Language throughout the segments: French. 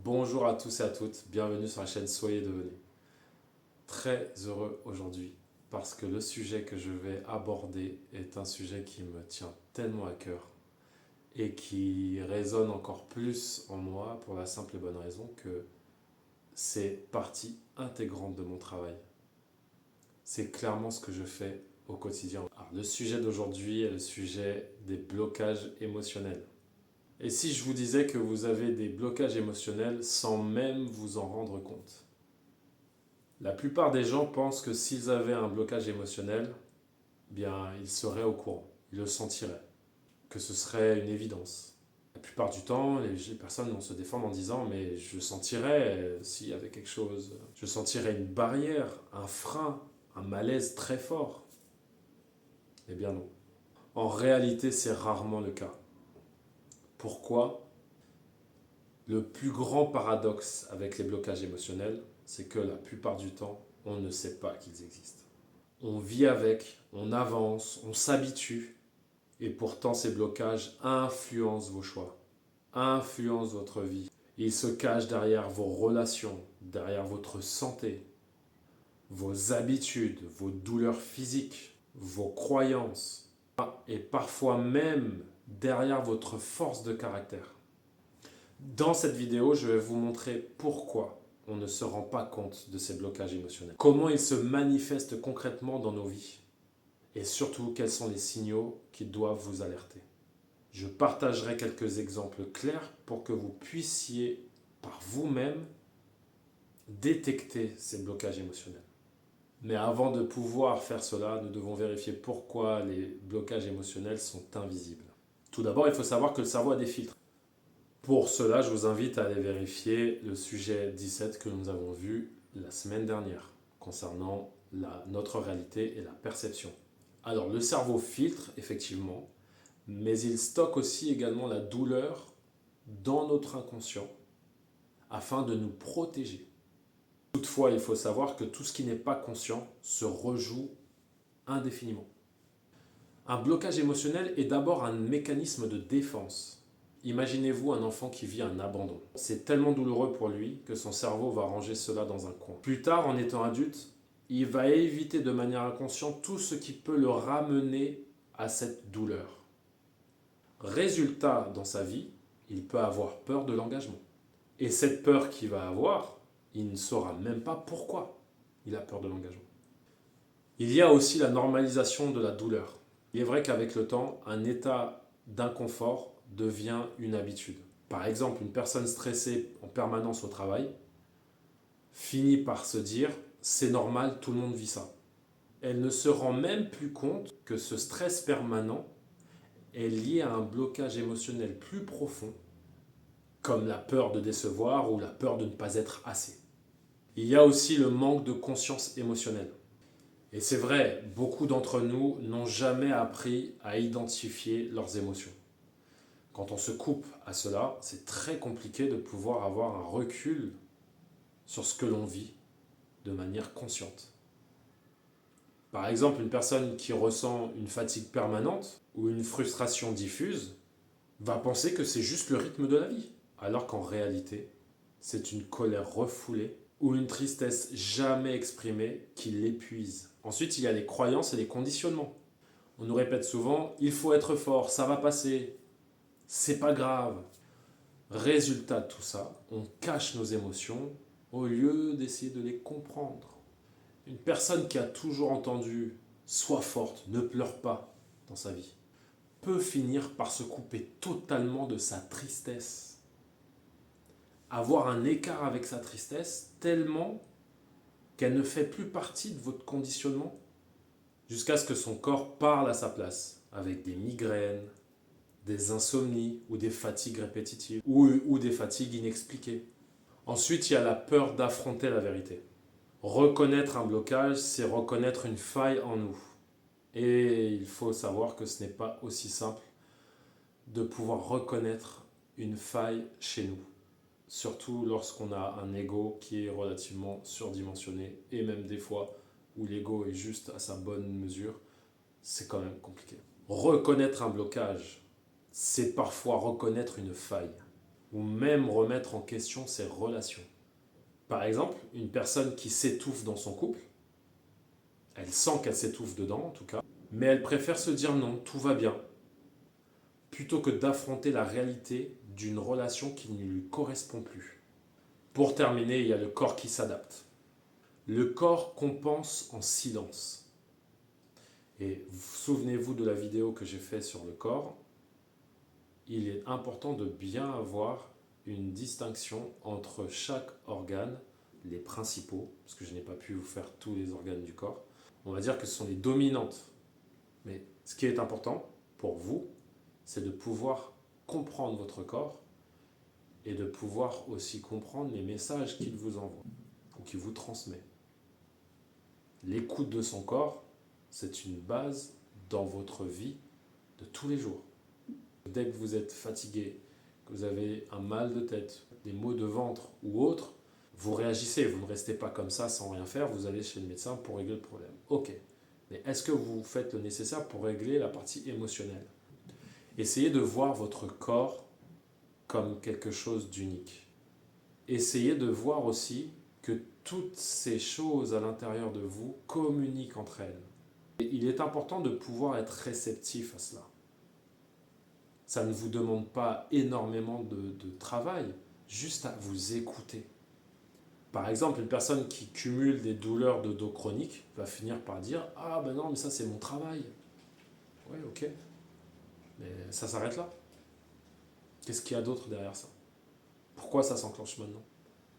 Bonjour à tous et à toutes, bienvenue sur la chaîne Soyez Devenus. Très heureux aujourd'hui parce que le sujet que je vais aborder est un sujet qui me tient tellement à cœur et qui résonne encore plus en moi pour la simple et bonne raison que c'est partie intégrante de mon travail. C'est clairement ce que je fais au quotidien. Alors, le sujet d'aujourd'hui est le sujet des blocages émotionnels. Et si je vous disais que vous avez des blocages émotionnels sans même vous en rendre compte? La plupart des gens pensent que s'ils avaient un blocage émotionnel, bien, ils seraient au courant, ils le sentiraient, que ce serait une évidence. La plupart du temps, les personnes vont se défendre en disant mais je sentirais s'il y avait quelque chose, je sentirais une barrière, un frein, un malaise très fort. Eh bien non. En réalité, c'est rarement le cas. Pourquoi? Le plus grand paradoxe avec les blocages émotionnels, c'est que la plupart du temps, on ne sait pas qu'ils existent. On vit avec, on avance, on s'habitue, et pourtant ces blocages influencent vos choix, influencent votre vie. Ils se cachent derrière vos relations, derrière votre santé, vos habitudes, vos douleurs physiques, vos croyances, et parfois même derrière votre force de caractère. Dans cette vidéo, je vais vous montrer pourquoi on ne se rend pas compte de ces blocages émotionnels. Comment ils se manifestent concrètement dans nos vies. Et surtout, quels sont les signaux qui doivent vous alerter. Je partagerai quelques exemples clairs pour que vous puissiez, par vous-même, détecter ces blocages émotionnels. Mais avant de pouvoir faire cela, nous devons vérifier pourquoi les blocages émotionnels sont invisibles. Tout d'abord, il faut savoir que le cerveau a des filtres. Pour cela, je vous invite à aller vérifier le sujet 17 que nous avons vu la semaine dernière concernant notre réalité et la perception. Alors, le cerveau filtre, effectivement, mais il stocke aussi également la douleur dans notre inconscient afin de nous protéger. Toutefois, il faut savoir que tout ce qui n'est pas conscient se rejoue indéfiniment. Un blocage émotionnel est d'abord un mécanisme de défense. Imaginez-vous un enfant qui vit un abandon. C'est tellement douloureux pour lui que son cerveau va ranger cela dans un coin. Plus tard, en étant adulte, il va éviter de manière inconsciente tout ce qui peut le ramener à cette douleur. Résultat, dans sa vie, il peut avoir peur de l'engagement. Et cette peur qu'il va avoir, il ne saura même pas pourquoi il a peur de l'engagement. Il y a aussi la normalisation de la douleur. Il est vrai qu'avec le temps, un état d'inconfort devient une habitude. Par exemple, une personne stressée en permanence au travail finit par se dire « c'est normal, tout le monde vit ça ». Elle ne se rend même plus compte que ce stress permanent est lié à un blocage émotionnel plus profond, comme la peur de décevoir ou la peur de ne pas être assez. Il y a aussi le manque de conscience émotionnelle. Et c'est vrai, beaucoup d'entre nous n'ont jamais appris à identifier leurs émotions. Quand on se coupe à cela, c'est très compliqué de pouvoir avoir un recul sur ce que l'on vit de manière consciente. Par exemple, une personne qui ressent une fatigue permanente ou une frustration diffuse va penser que c'est juste le rythme de la vie, alors qu'en réalité, c'est une colère refoulée ou une tristesse jamais exprimée qui l'épuise. Ensuite, il y a les croyances et les conditionnements. On nous répète souvent « il faut être fort, ça va passer, c'est pas grave ». Résultat de tout ça, on cache nos émotions au lieu d'essayer de les comprendre. Une personne qui a toujours entendu « sois forte, ne pleure pas » dans sa vie, peut finir par se couper totalement de sa tristesse. Avoir un écart avec sa tristesse tellement qu'elle ne fait plus partie de votre conditionnement jusqu'à ce que son corps parle à sa place avec des migraines, des insomnies ou des fatigues répétitives ou des fatigues inexpliquées. Ensuite, il y a la peur d'affronter la vérité. Reconnaître un blocage, c'est reconnaître une faille en nous. Et il faut savoir que ce n'est pas aussi simple de pouvoir reconnaître une faille chez nous. Surtout lorsqu'on a un ego qui est relativement surdimensionné et même des fois où l'ego est juste à sa bonne mesure, c'est quand même compliqué. Reconnaître un blocage, c'est parfois reconnaître une faille. ou même remettre en question ses relations. Par exemple, une personne qui s'étouffe dans son couple, elle sent qu'elle s'étouffe dedans en tout cas, mais elle préfère se dire non, tout va bien, plutôt que d'affronter la réalité d'une relation qui ne lui correspond plus. Pour terminer, il y a le corps qui s'adapte. Le corps compense en silence. Et souvenez-vous de la vidéo que j'ai faite sur le corps. Il est important de bien avoir une distinction entre chaque organe, les principaux, parce que je n'ai pas pu vous faire tous les organes du corps. On va dire que ce sont les dominantes. Mais ce qui est important pour vous, c'est de pouvoir comprendre votre corps et de pouvoir aussi comprendre les messages qu'il vous envoie ou qu'il vous transmet. L'écoute de son corps, c'est une base dans votre vie de tous les jours. Dès que vous êtes fatigué, que vous avez un mal de tête, des maux de ventre ou autre, vous réagissez, vous ne restez pas comme ça sans rien faire, vous allez chez le médecin pour régler le problème. Ok, mais est-ce que vous faites le nécessaire pour régler la partie émotionnelle? Essayez de voir votre corps comme quelque chose d'unique. Essayez de voir aussi que toutes ces choses à l'intérieur de vous communiquent entre elles. Et il est important de pouvoir être réceptif à cela. Ça ne vous demande pas énormément de travail, juste à vous écouter. Par exemple, une personne qui cumule des douleurs de dos chroniques va finir par dire « Ah ben non, mais ça c'est mon travail. » Ouais, ok. Mais ça s'arrête là. Qu'est-ce qu'il y a d'autre derrière ça? Pourquoi ça s'enclenche maintenant?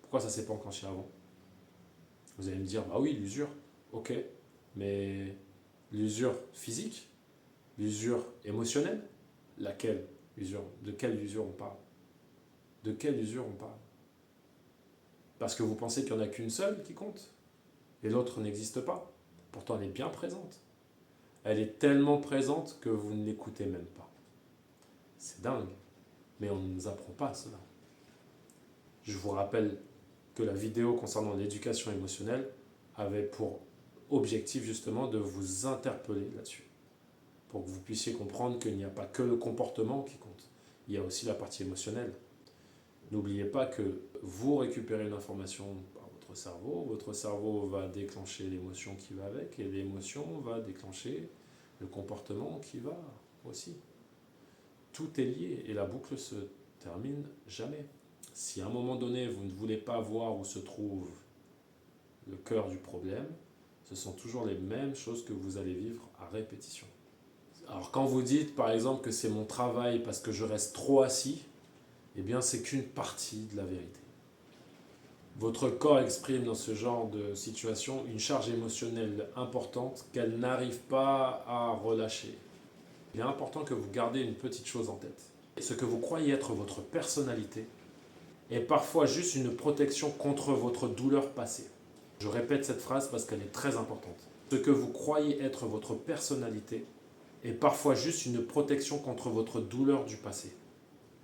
Pourquoi ça ne s'est pas enclenché avant? Vous allez me dire « Bah oui, l'usure. » Ok. Mais l'usure physique? L'usure émotionnelle? Laquelle usure? De quelle usure on parle? De quelle usure on parle? Parce que vous pensez qu'il n'y en a qu'une seule qui compte et l'autre n'existe pas. Pourtant, elle est bien présente. Elle est tellement présente que vous ne l'écoutez même pas. C'est dingue. Mais on ne nous apprend pas cela. Je vous rappelle que la vidéo concernant l'éducation émotionnelle avait pour objectif justement de vous interpeller là-dessus. Pour que vous puissiez comprendre qu'il n'y a pas que le comportement qui compte. Il y a aussi la partie émotionnelle. N'oubliez pas que vous récupérez une information par votre cerveau va déclencher l'émotion qui va avec, et l'émotion va déclencher le comportement qui va aussi. Tout est lié et la boucle se termine jamais. Si à un moment donné, vous ne voulez pas voir où se trouve le cœur du problème, ce sont toujours les mêmes choses que vous allez vivre à répétition. Alors quand vous dites par exemple que c'est mon travail parce que je reste trop assis, eh bien c'est qu'une partie de la vérité. Votre corps exprime dans ce genre de situation une charge émotionnelle importante qu'elle n'arrive pas à relâcher. Il est important que vous gardiez une petite chose en tête. Ce que vous croyez être votre personnalité est parfois juste une protection contre votre douleur passée. Je répète cette phrase parce qu'elle est très importante. Ce que vous croyez être votre personnalité est parfois juste une protection contre votre douleur du passé.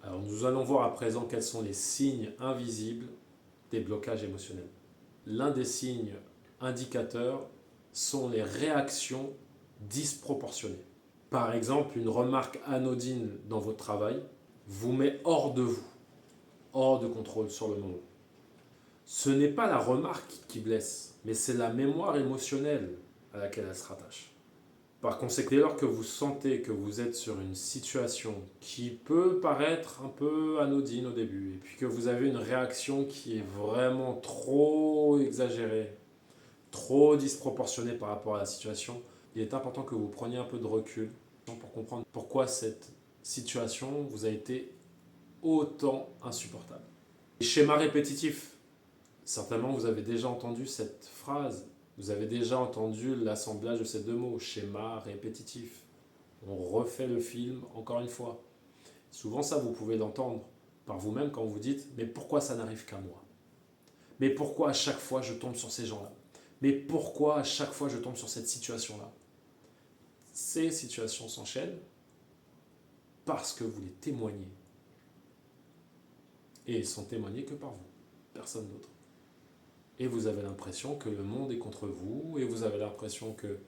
Alors nous allons voir à présent quels sont les signes invisibles des blocages émotionnels. L'un des signes indicateurs sont les réactions disproportionnées. Par exemple, une remarque anodine dans votre travail vous met hors de vous, hors de contrôle sur le moment. Ce n'est pas la remarque qui blesse, mais c'est la mémoire émotionnelle à laquelle elle se rattache. Par conséquent, dès lors que vous sentez que vous êtes sur une situation qui peut paraître un peu anodine au début, et puis que vous avez une réaction qui est vraiment trop exagérée, trop disproportionnée par rapport à la situation, il est important que vous preniez un peu de recul pour comprendre pourquoi cette situation vous a été autant insupportable. Les schémas répétitifs, certainement vous avez déjà entendu cette phrase. Vous avez déjà entendu l'assemblage de ces deux mots, schéma répétitif. On refait le film encore une fois. Souvent ça, vous pouvez l'entendre par vous-même quand vous dites « Mais pourquoi ça n'arrive qu'à moi? Mais pourquoi à chaque fois je tombe sur ces gens-là? Mais pourquoi à chaque fois je tombe sur cette situation-là » Ces situations s'enchaînent parce que vous les témoignez. Et elles sont témoignées que par vous, personne d'autre. Et vous avez l'impression que le monde est contre vous, et vous avez l'impression que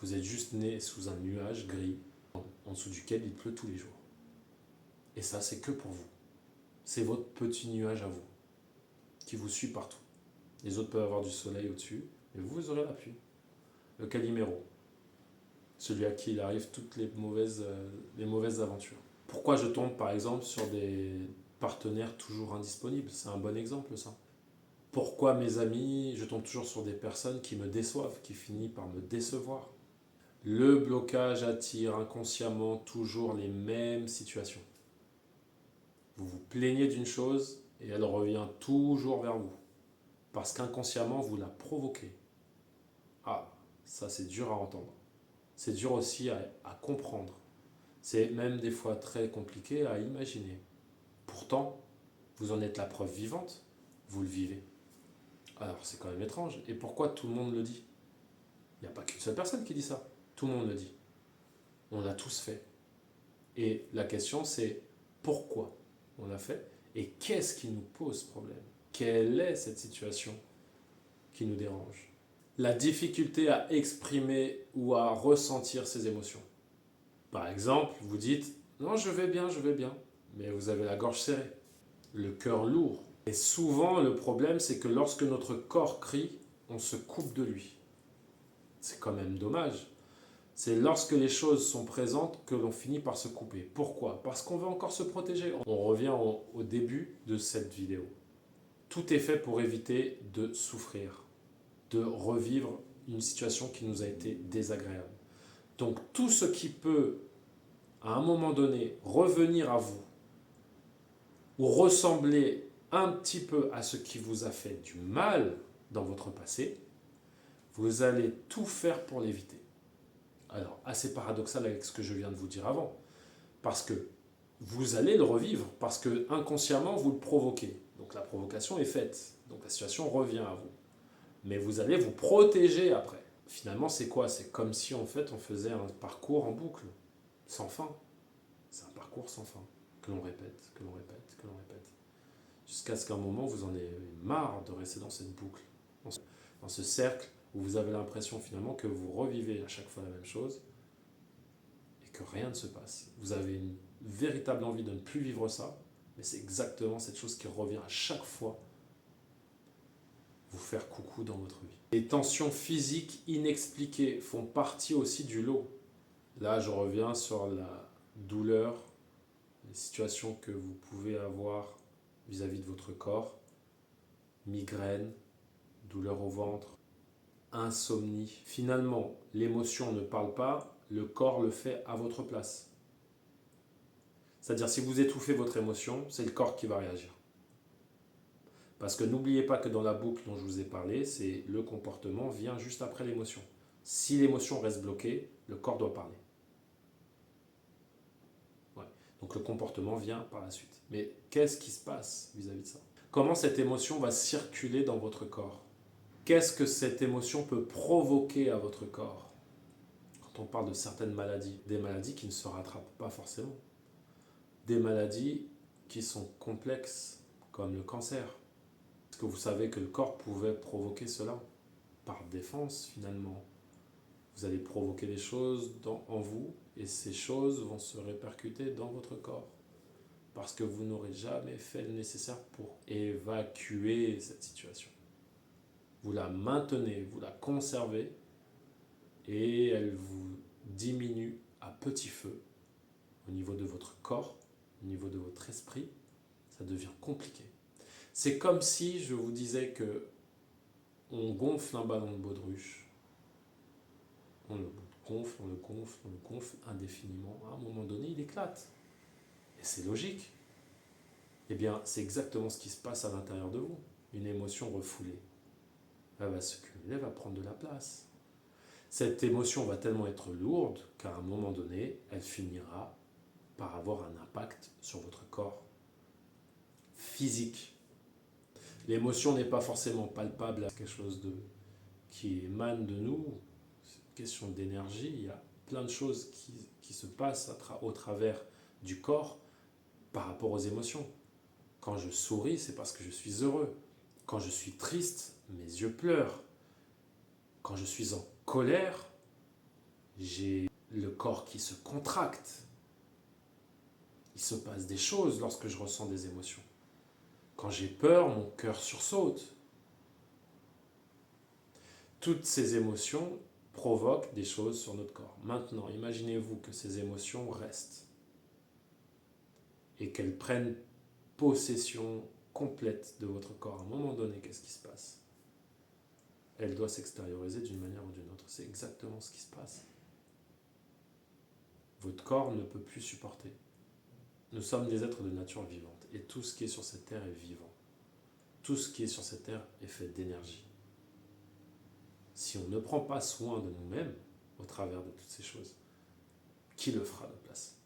vous êtes juste né sous un nuage gris, en dessous duquel il pleut tous les jours. Et ça, c'est que pour vous. C'est votre petit nuage à vous, qui vous suit partout. Les autres peuvent avoir du soleil au-dessus, mais vous aurez la pluie. Le Calimero, celui à qui il arrive toutes les mauvaises aventures. Pourquoi je tombe par exemple sur des partenaires toujours indisponibles? C'est un bon exemple ça. Pourquoi mes amis, je tombe toujours sur des personnes qui me déçoivent, qui finissent par me décevoir? Le blocage attire inconsciemment toujours les mêmes situations. Vous vous plaignez d'une chose et elle revient toujours vers vous. Parce qu'inconsciemment, vous la provoquez. Ah, ça c'est dur à entendre. C'est dur aussi à comprendre. C'est même des fois très compliqué à imaginer. Pourtant, vous en êtes la preuve vivante, vous le vivez. Alors c'est quand même étrange. Et pourquoi tout le monde le dit? Il n'y a pas qu'une seule personne qui dit ça. Tout le monde le dit. On l'a tous fait. Et la question c'est pourquoi on l'a fait et qu'est-ce qui nous pose problème? Quelle est cette situation qui nous dérange? La difficulté à exprimer ou à ressentir ses émotions. Par exemple, vous dites « Non, je vais bien, mais vous avez la gorge serrée, le cœur lourd. Et souvent, le problème, c'est que lorsque notre corps crie, on se coupe de lui. C'est quand même dommage. C'est lorsque les choses sont présentes que l'on finit par se couper. Pourquoi? Parce qu'on veut encore se protéger. On revient au début de cette vidéo. Tout est fait pour éviter de souffrir, de revivre une situation qui nous a été désagréable. Donc tout ce qui peut, à un moment donné, revenir à vous ou ressembler un petit peu à ce qui vous a fait du mal dans votre passé, vous allez tout faire pour l'éviter. Alors, assez paradoxal avec ce que je viens de vous dire avant, parce que vous allez le revivre, parce que inconsciemment vous le provoquez. Donc la provocation est faite, donc la situation revient à vous. Mais vous allez vous protéger après. Finalement, c'est quoi? C'est comme si en fait on faisait un parcours en boucle, sans fin. C'est un parcours sans fin, que l'on répète, que l'on répète, que l'on répète. Jusqu'à ce qu'à un moment vous en ayez marre de rester dans cette boucle, dans ce cercle où vous avez l'impression finalement que vous revivez à chaque fois la même chose et que rien ne se passe. Vous avez une véritable envie de ne plus vivre ça, mais c'est exactement cette chose qui revient à chaque fois vous faire coucou dans votre vie. Les tensions physiques inexpliquées font partie aussi du lot. Là, je reviens sur la douleur, les situations que vous pouvez avoir vis-à-vis de votre corps, migraine, douleur au ventre, insomnie. Finalement, l'émotion ne parle pas, le corps le fait à votre place. C'est-à-dire, si vous étouffez votre émotion, c'est le corps qui va réagir. Parce que n'oubliez pas que dans la boucle dont je vous ai parlé, c'est le comportement vient juste après l'émotion. Si l'émotion reste bloquée, le corps doit parler. Ouais. Donc le comportement vient par la suite. Mais qu'est-ce qui se passe vis-à-vis de ça? Comment cette émotion va circuler dans votre corps? Qu'est-ce que cette émotion peut provoquer à votre corps? Quand on parle de certaines maladies, des maladies qui ne se rattrapent pas forcément. Des maladies qui sont complexes, comme le cancer. Est-ce que vous savez que le corps pouvait provoquer cela? Par défense, finalement. Vous allez provoquer des choses en vous et ces choses vont se répercuter dans votre corps. Parce que vous n'aurez jamais fait le nécessaire pour évacuer cette situation. Vous la maintenez, vous la conservez et elle vous diminue à petit feu au niveau de votre corps, au niveau de votre esprit. Ça devient compliqué. C'est comme si je vous disais que on gonfle un ballon de baudruche. On le gonfle, on le gonfle, on le gonfle indéfiniment. À un moment donné, il éclate. Et c'est logique. Eh bien, c'est exactement ce qui se passe à l'intérieur de vous. Une émotion refoulée. Elle va se cumuler, elle va prendre de la place. Cette émotion va tellement être lourde qu'à un moment donné, elle finira par avoir un impact sur votre corps physique. L'émotion n'est pas forcément palpable, c'est quelque chose qui émane de nous. C'est une question d'énergie. Il y a plein de choses qui se passent au travers du corps par rapport aux émotions. Quand je souris, c'est parce que je suis heureux. Quand je suis triste, mes yeux pleurent. Quand je suis en colère, j'ai le corps qui se contracte. Il se passe des choses lorsque je ressens des émotions. Quand j'ai peur, mon cœur sursaute. Toutes ces émotions provoquent des choses sur notre corps. Maintenant, imaginez-vous que ces émotions restent et qu'elles prennent possession complète de votre corps. À un moment donné, qu'est-ce qui se passe? Elle doit s'extérioriser d'une manière ou d'une autre. C'est exactement ce qui se passe. Votre corps ne peut plus supporter. Nous sommes des êtres de nature vivante et tout ce qui est sur cette terre est vivant. Tout ce qui est sur cette terre est fait d'énergie. Si on ne prend pas soin de nous-mêmes au travers de toutes ces choses, qui le fera à notre place?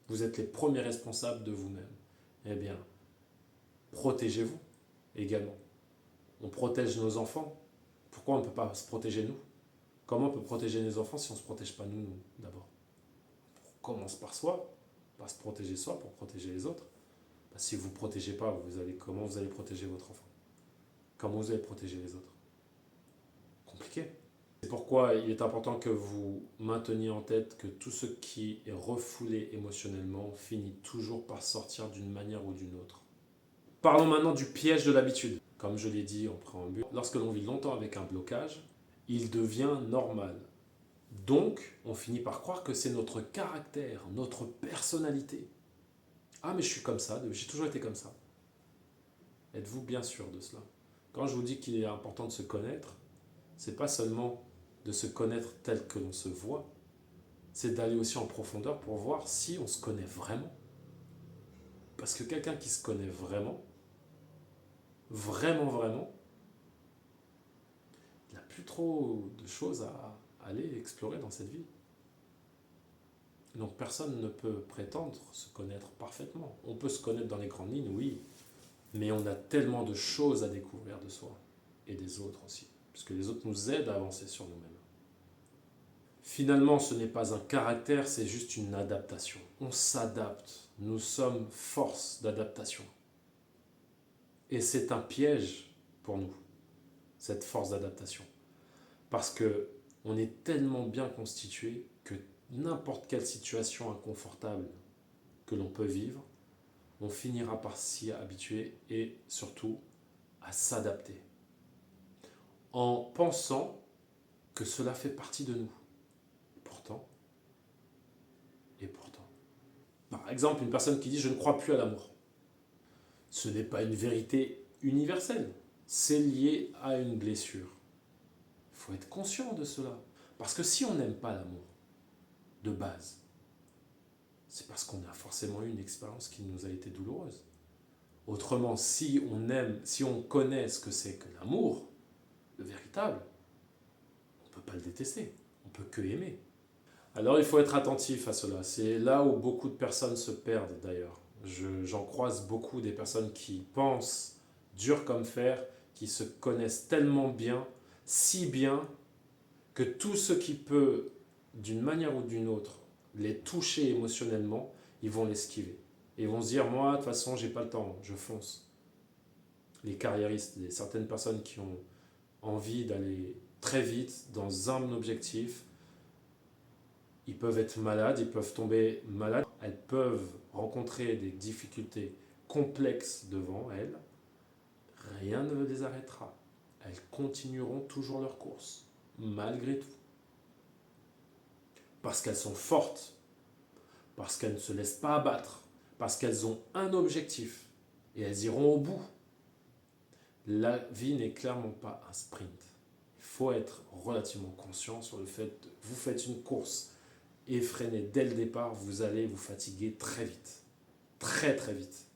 Vous êtes les premiers responsables de vous-même. Eh bien, protégez-vous également. On protège nos enfants. Pourquoi on ne peut pas se protéger nous? Comment on peut protéger nos enfants si on ne se protège pas nous d'abord? On commence par soi, par se protéger soi pour protéger les autres. Si vous ne vous protégez pas, comment vous allez protéger votre enfant? Comment vous allez protéger les autres? Compliqué. C'est pourquoi il est important que vous mainteniez en tête que tout ce qui est refoulé émotionnellement finit toujours par sortir d'une manière ou d'une autre. Parlons maintenant du piège de l'habitude. Comme je l'ai dit en préambule, lorsque l'on vit longtemps avec un blocage, il devient normal. Donc, on finit par croire que c'est notre caractère, notre personnalité. Ah, mais je suis comme ça, j'ai toujours été comme ça. Êtes-vous bien sûr de cela? Quand je vous dis qu'il est important de se connaître, c'est pas seulement de se connaître tel que l'on se voit, c'est d'aller aussi en profondeur pour voir si on se connaît vraiment. Parce que quelqu'un qui se connaît vraiment, vraiment, il n'a plus trop de choses à aller explorer dans cette vie. Donc personne ne peut prétendre se connaître parfaitement. On peut se connaître dans les grandes lignes, oui, mais on a tellement de choses à découvrir de soi et des autres aussi, puisque les autres nous aident à avancer sur nous-mêmes. Finalement, ce n'est pas un caractère, c'est juste une adaptation. On s'adapte, nous sommes force d'adaptation. Et c'est un piège pour nous, cette force d'adaptation. Parce que on est tellement bien constitué que n'importe quelle situation inconfortable que l'on peut vivre, on finira par s'y habituer et surtout à s'adapter. En pensant que cela fait partie de nous. Et pourtant. Par exemple, une personne qui dit « je ne crois plus à l'amour ». Ce n'est pas une vérité universelle. C'est lié à une blessure. Il faut être conscient de cela. Parce que si on n'aime pas l'amour, de base, c'est parce qu'on a forcément eu une expérience qui nous a été douloureuse. Autrement, si on aime, si on connaît ce que c'est que l'amour, le véritable, on ne peut pas le détester. On ne peut que aimer. Alors il faut être attentif à cela. C'est là où beaucoup de personnes se perdent d'ailleurs. J'en croise beaucoup des personnes qui pensent dur comme fer, qui se connaissent tellement bien, si bien, que tout ce qui peut, d'une manière ou d'une autre, les toucher émotionnellement, ils vont l'esquiver. Et ils vont se dire, moi, de toute façon, j'ai pas le temps, je fonce. Les carriéristes, certaines personnes qui ont envie d'aller très vite dans un objectif, ils peuvent être malades, ils peuvent tomber malades, elles peuvent rencontrer des difficultés complexes devant elles. Rien ne les arrêtera. Elles continueront toujours leur course, malgré tout. Parce qu'elles sont fortes, parce qu'elles ne se laissent pas abattre, parce qu'elles ont un objectif et elles iront au bout. La vie n'est clairement pas un sprint. Il faut être relativement conscient sur le fait que vous faites une course effrénée dès le départ, vous allez vous fatiguer très vite. Très très vite.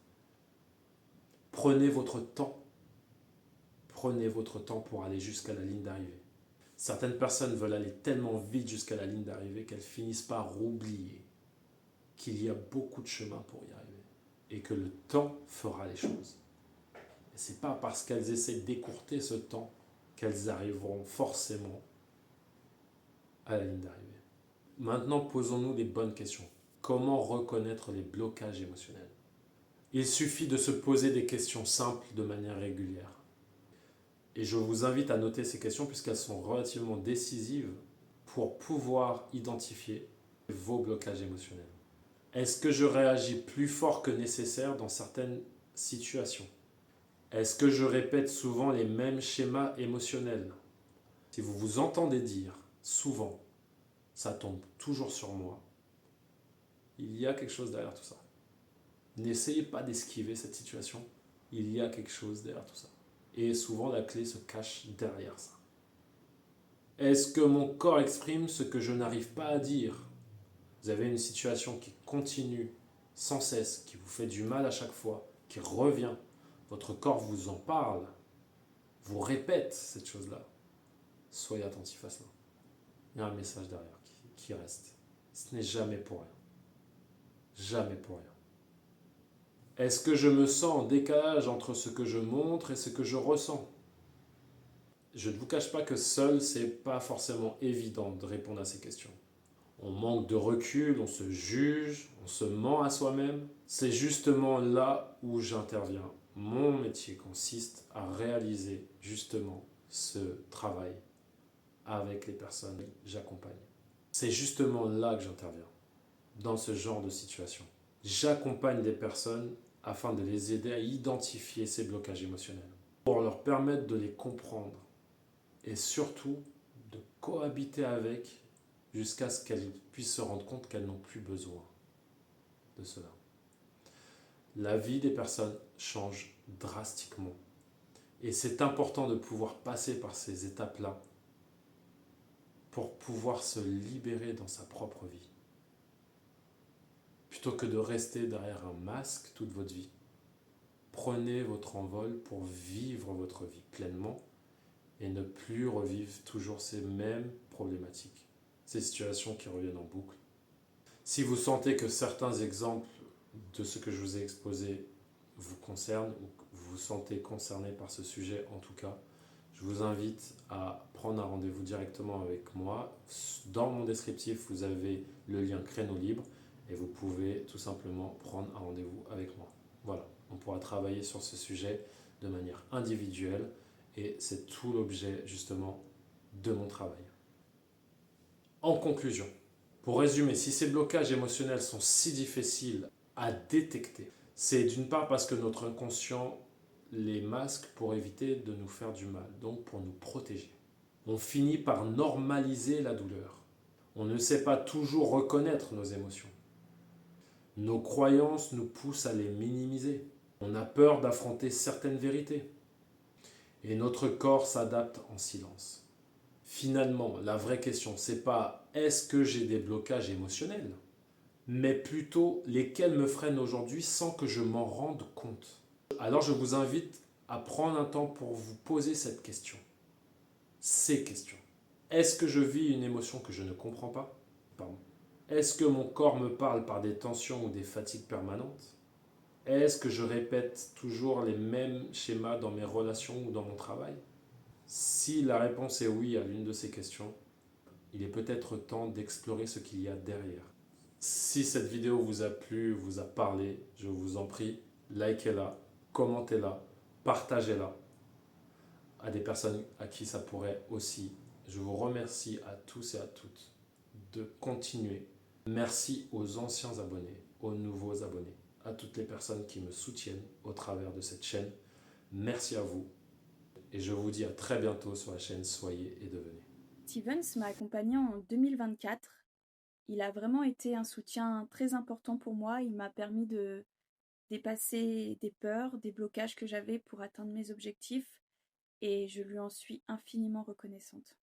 Prenez votre temps. Prenez votre temps pour aller jusqu'à la ligne d'arrivée. Certaines personnes veulent aller tellement vite jusqu'à la ligne d'arrivée qu'elles finissent par oublier qu'il y a beaucoup de chemin pour y arriver et que le temps fera les choses. Et ce n'est pas parce qu'elles essaient d'écourter ce temps qu'elles arriveront forcément à la ligne d'arrivée. Maintenant, posons-nous les bonnes questions. Comment reconnaître les blocages émotionnels? Il suffit de se poser des questions simples de manière régulière. Et je vous invite à noter ces questions puisqu'elles sont relativement décisives pour pouvoir identifier vos blocages émotionnels. Est-ce que je réagis plus fort que nécessaire dans certaines situation? Est-ce que je répète souvent les mêmes schémas émotionnels? Si vous vous entendez dire souvent, ça tombe toujours sur moi, il y a quelque chose derrière tout ça. N'essayez pas d'esquiver cette situation, il y a quelque chose derrière tout ça. Et souvent la clé se cache derrière ça. Est-ce que mon corps exprime ce que je n'arrive pas à dire? Vous avez une situation qui continue sans cesse, qui vous fait du mal à chaque fois, qui revient. Votre corps vous en parle, vous répète cette chose-là. Soyez attentif à cela. Il y a un message derrière qui reste. Ce n'est jamais pour rien. Jamais pour rien. Est-ce que je me sens en décalage entre ce que je montre et ce que je ressens? Je ne vous cache pas que seul, c'est pas forcément évident de répondre à ces questions. On manque de recul, on se juge, on se ment à soi-même. C'est justement là où j'interviens. Mon métier consiste à réaliser justement ce travail avec les personnes que j'accompagne. C'est justement là que j'interviens, dans ce genre de situation. J'accompagne des personnes afin de les aider à identifier ces blocages émotionnels, pour leur permettre de les comprendre et surtout de cohabiter avec jusqu'à ce qu'elles puissent se rendre compte qu'elles n'ont plus besoin de cela. La vie des personnes change drastiquement et c'est important de pouvoir passer par ces étapes-là pour pouvoir se libérer dans sa propre vie. Plutôt que de rester derrière un masque toute votre vie, prenez votre envol pour vivre votre vie pleinement et ne plus revivre toujours ces mêmes problématiques, ces situations qui reviennent en boucle. Si vous sentez que certains exemples de ce que je vous ai exposé vous concernent ou que vous vous sentez concerné par ce sujet en tout cas, je vous invite à prendre un rendez-vous directement avec moi. Dans mon descriptif, vous avez le lien créneau libre et vous pouvez tout simplement prendre un rendez-vous avec moi. Voilà, on pourra travailler sur ce sujet de manière individuelle et c'est tout l'objet justement de mon travail. En conclusion, pour résumer, si ces blocages émotionnels sont si difficiles à détecter, c'est d'une part parce que notre inconscient les masque pour éviter de nous faire du mal, donc pour nous protéger. On finit par normaliser la douleur. On ne sait pas toujours reconnaître nos émotions. Nos croyances nous poussent à les minimiser. On a peur d'affronter certaines vérités. Et notre corps s'adapte en silence. Finalement, la vraie question, c'est pas est-ce que j'ai des blocages émotionnels, mais plutôt lesquels me freinent aujourd'hui sans que je m'en rende compte. Alors je vous invite à prendre un temps pour vous poser cette question. Ces questions. Est-ce que je vis une émotion que je ne comprends pas? Pardon. Est-ce que mon corps me parle par des tensions ou des fatigues permanentes? Est-ce que je répète toujours les mêmes schémas dans mes relations ou dans mon travail? Si la réponse est oui à l'une de ces questions, il est peut-être temps d'explorer ce qu'il y a derrière. Si cette vidéo vous a plu, vous a parlé, je vous en prie, likez-la, commentez-la, partagez-la à des personnes à qui ça pourrait aussi. Je vous remercie à tous et à toutes de continuer. Merci aux anciens abonnés, aux nouveaux abonnés, à toutes les personnes qui me soutiennent au travers de cette chaîne. Merci à vous et je vous dis à très bientôt sur la chaîne Soyez et Devenez. Stevens m'a accompagnée en 2024. Il a vraiment été un soutien très important pour moi. Il m'a permis de dépasser des peurs, des blocages que j'avais pour atteindre mes objectifs et je lui en suis infiniment reconnaissante.